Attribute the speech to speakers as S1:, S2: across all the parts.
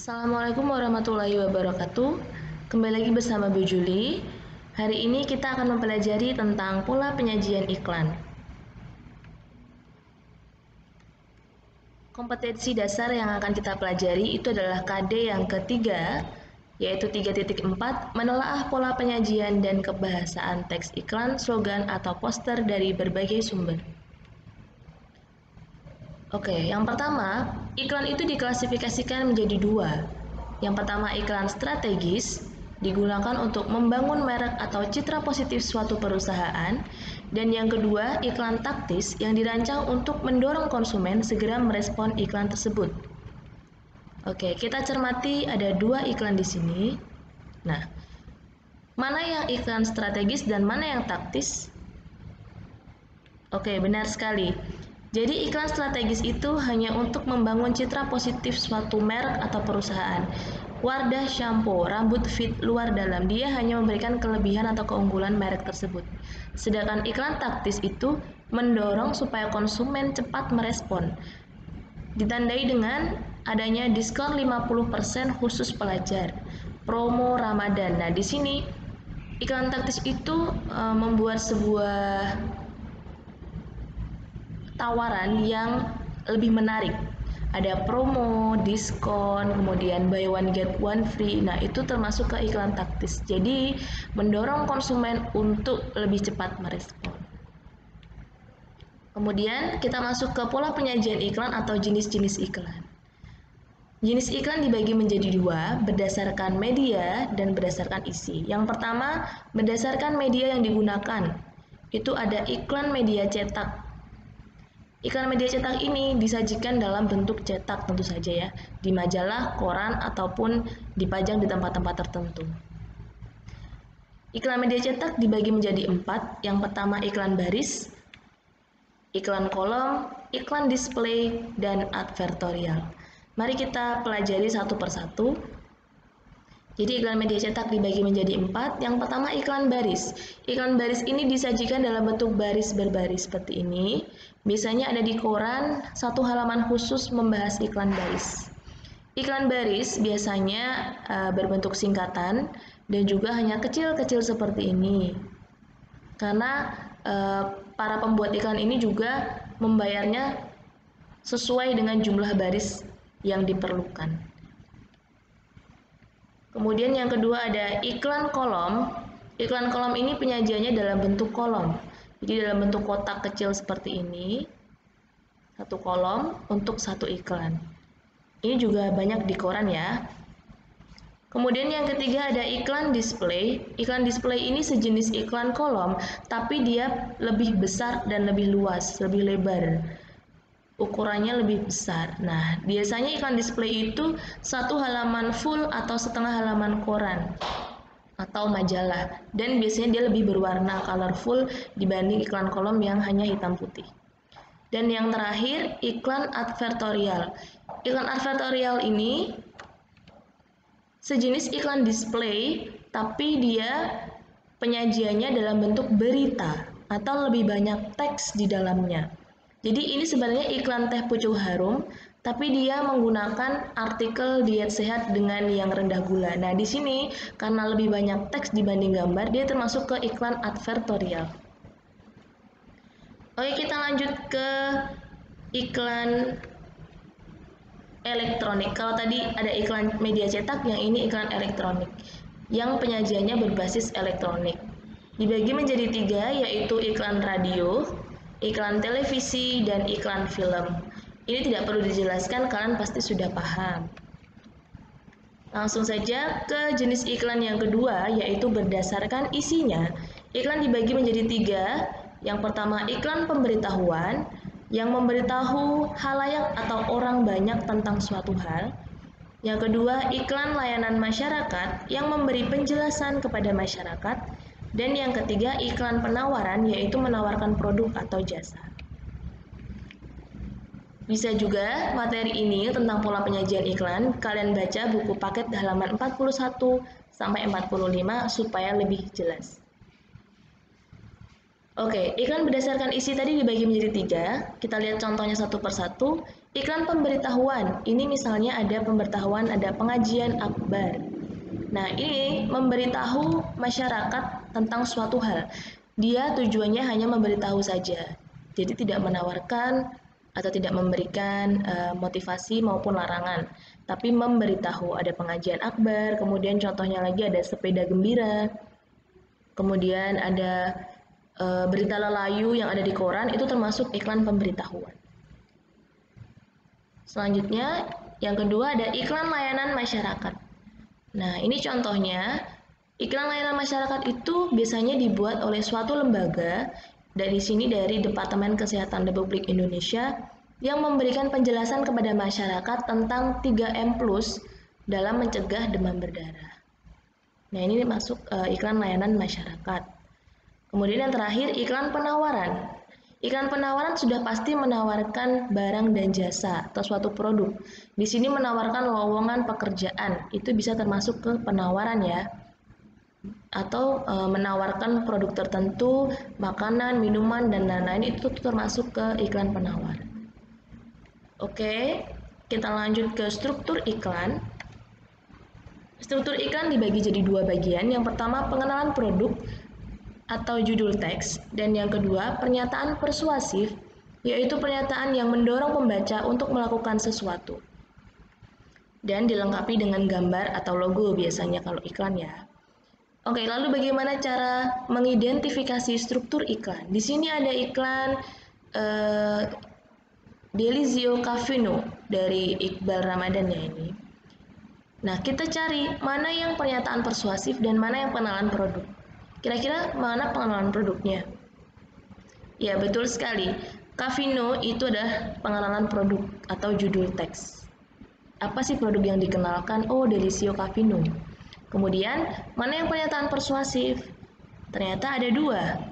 S1: Assalamualaikum warahmatullahi wabarakatuh. Kembali lagi bersama Bu Juli. Hari ini kita akan mempelajari tentang pola penyajian iklan. Kompetensi dasar yang akan kita pelajari itu adalah KD yang ketiga, yaitu 3.4, menelaah pola penyajian dan kebahasaan teks iklan, slogan, atau poster dari berbagai sumber. Oke, yang pertama, iklan itu diklasifikasikan menjadi dua. Yang pertama, iklan strategis, digunakan untuk membangun merek atau citra positif suatu perusahaan. Dan yang kedua, iklan taktis yang dirancang untuk mendorong konsumen segera merespon iklan tersebut. Oke, kita cermati ada dua iklan di sini. Nah, mana yang iklan strategis dan mana yang taktis? Oke, benar sekali. Jadi iklan strategis itu hanya untuk membangun citra positif suatu merek atau perusahaan. Wardah shampoo, rambut fit luar dalam, dia hanya memberikan kelebihan atau keunggulan merek tersebut. Sedangkan iklan taktis itu mendorong supaya konsumen cepat merespon. Ditandai dengan adanya diskon 50% khusus pelajar, promo Ramadan. Nah, di sini iklan taktis itu membuat sebuah tawaran yang lebih menarik. Ada promo, diskon, kemudian buy one get one free. Nah, itu termasuk ke iklan taktis. Jadi, mendorong konsumen untuk lebih cepat merespon. Kemudian, kita masuk ke pola penyajian iklan atau jenis-jenis iklan. Jenis iklan dibagi menjadi dua, berdasarkan media dan berdasarkan isi. Yang pertama, berdasarkan media yang digunakan. Itu ada iklan media cetak. Iklan media cetak ini disajikan dalam bentuk cetak tentu saja ya, di majalah, koran, ataupun dipajang di tempat-tempat tertentu. Iklan media cetak dibagi menjadi 4. Yang pertama iklan baris, iklan kolom, iklan display, dan advertorial. Mari kita pelajari satu persatu. Jadi iklan media cetak dibagi menjadi 4. Yang pertama iklan baris. Iklan baris ini disajikan dalam bentuk baris berbaris seperti ini. Biasanya ada di koran, satu halaman khusus membahas iklan baris. Iklan baris biasanya berbentuk singkatan dan juga hanya kecil-kecil seperti ini. Karena para pembuat iklan ini juga membayarnya sesuai dengan jumlah baris yang diperlukan. Kemudian yang kedua ada iklan kolom. Iklan kolom ini penyajiannya dalam bentuk kolom. Jadi dalam bentuk kotak kecil seperti ini. Satu kolom untuk satu iklan. Ini juga banyak di koran ya. Kemudian yang ketiga ada iklan display. Iklan display ini sejenis iklan kolom, tapi dia lebih besar dan lebih luas, lebih lebar. Ukurannya lebih besar. Nah, biasanya iklan display itu satu halaman full atau setengah halaman koran atau majalah, dan biasanya dia lebih berwarna colorful dibanding iklan kolom yang hanya hitam putih. Dan yang terakhir iklan advertorial. Iklan advertorial ini sejenis iklan display, tapi dia penyajiannya dalam bentuk berita atau lebih banyak teks di dalamnya. Jadi ini sebenarnya iklan teh pucuk harum, tapi dia menggunakan artikel diet sehat dengan yang rendah gula. Nah, di sini karena lebih banyak teks dibanding gambar, dia termasuk ke iklan advertorial. Oke, kita lanjut ke iklan elektronik. Kalau tadi ada iklan media cetak, yang ini iklan elektronik, yang penyajiannya berbasis elektronik. Dibagi menjadi 3, yaitu iklan radio, iklan televisi, dan iklan film. Ini tidak perlu dijelaskan, kalian pasti sudah paham. Langsung saja ke jenis iklan yang kedua, yaitu berdasarkan isinya. Iklan dibagi menjadi 3. Yang pertama iklan pemberitahuan, yang memberitahu halayak atau orang banyak tentang suatu hal. Yang kedua iklan layanan masyarakat, yang memberi penjelasan kepada masyarakat. Dan yang ketiga, iklan penawaran, yaitu menawarkan produk atau jasa. Bisa juga materi ini tentang pola penyajian iklan, kalian baca buku paket halaman 41 sampai 45 supaya lebih jelas. Oke, iklan berdasarkan isi tadi dibagi menjadi 3. Kita lihat contohnya satu persatu. Iklan pemberitahuan, ini misalnya ada pemberitahuan, ada pengajian akbar. Nah, ini memberitahu masyarakat tentang suatu hal. Dia tujuannya hanya memberitahu saja. Jadi tidak menawarkan atau tidak memberikan motivasi maupun larangan, tapi memberitahu. Ada pengajian akbar, kemudian contohnya lagi ada sepeda gembira, kemudian ada berita lelayu yang ada di koran, itu termasuk iklan pemberitahuan. Selanjutnya, yang kedua ada iklan layanan masyarakat. Nah, ini contohnya, iklan layanan masyarakat itu biasanya dibuat oleh suatu lembaga, dari sini dari Departemen Kesehatan Republik Indonesia, yang memberikan penjelasan kepada masyarakat tentang 3M+ dalam mencegah demam berdarah. Nah, ini masuk iklan layanan masyarakat. Kemudian yang terakhir, iklan penawaran. Iklan penawaran sudah pasti menawarkan barang dan jasa atau suatu produk. Di sini menawarkan lowongan pekerjaan, itu bisa termasuk ke penawaran ya. Atau menawarkan produk tertentu, makanan, minuman, dan lain-lain, itu termasuk ke iklan penawar. Oke, kita lanjut ke struktur iklan. Struktur iklan dibagi jadi dua bagian. Yang pertama, pengenalan produk atau judul teks, dan yang kedua pernyataan persuasif, yaitu pernyataan yang mendorong pembaca untuk melakukan sesuatu dan dilengkapi dengan gambar atau logo biasanya kalau iklan ya. Oke, lalu bagaimana cara mengidentifikasi struktur iklan? Di sini ada iklan Delizio Cafino dari Iqbal Ramadan ya ini. Nah, kita cari mana yang pernyataan persuasif dan mana yang pengenalan produk. Kira-kira mana pengenalan produknya? Ya, betul sekali. Cafino itu adalah pengenalan produk atau judul teks. Apa sih produk yang dikenalkan? Oh, Delizio Cafino. Kemudian, mana yang pernyataan persuasif? Ternyata ada dua.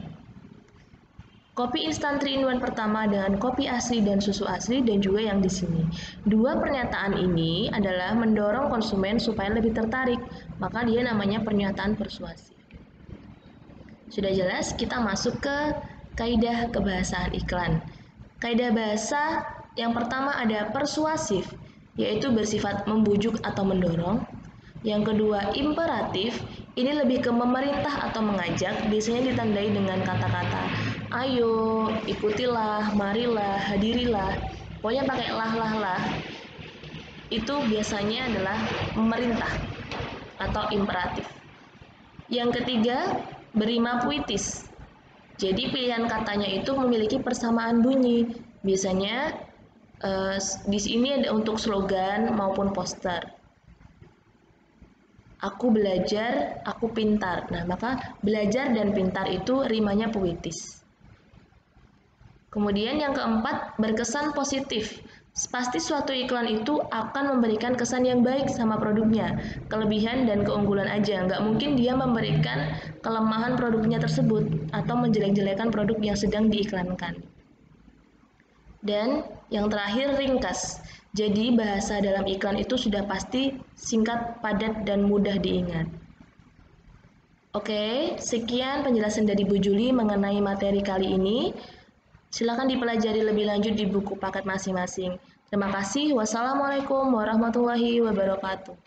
S1: Kopi instan 3-in-1 pertama dengan kopi asli dan susu asli, dan juga yang di sini. Dua pernyataan ini adalah mendorong konsumen supaya lebih tertarik, maka dia namanya pernyataan persuasif. Sudah jelas, kita masuk ke kaidah kebahasaan iklan. Kaidah bahasa yang pertama ada persuasif, yaitu bersifat membujuk atau mendorong. Yang kedua imperatif, ini lebih ke memerintah atau mengajak, biasanya ditandai dengan kata-kata ayo, ikutilah, marilah, hadirilah. Pokoknya pakai lah. Itu biasanya adalah memerintah atau imperatif. Yang ketiga, berima puitis. Jadi pilihan katanya itu memiliki persamaan bunyi. Biasanya di sini ada untuk slogan maupun poster. Aku belajar, aku pintar. Nah, maka belajar dan pintar itu rimanya puitis. Kemudian yang keempat, berkesan positif. Pasti suatu iklan itu akan memberikan kesan yang baik sama produknya, kelebihan dan keunggulan aja. Nggak mungkin dia memberikan kelemahan produknya tersebut atau menjelek-jelekan produk yang sedang diiklankan. Dan yang terakhir, ringkas. Jadi bahasa dalam iklan itu sudah pasti singkat, padat, dan mudah diingat. Oke, sekian penjelasan dari Bu Juli mengenai materi kali ini. Silakan dipelajari lebih lanjut di buku paket masing-masing. Terima kasih. Wassalamualaikum warahmatullahi wabarakatuh.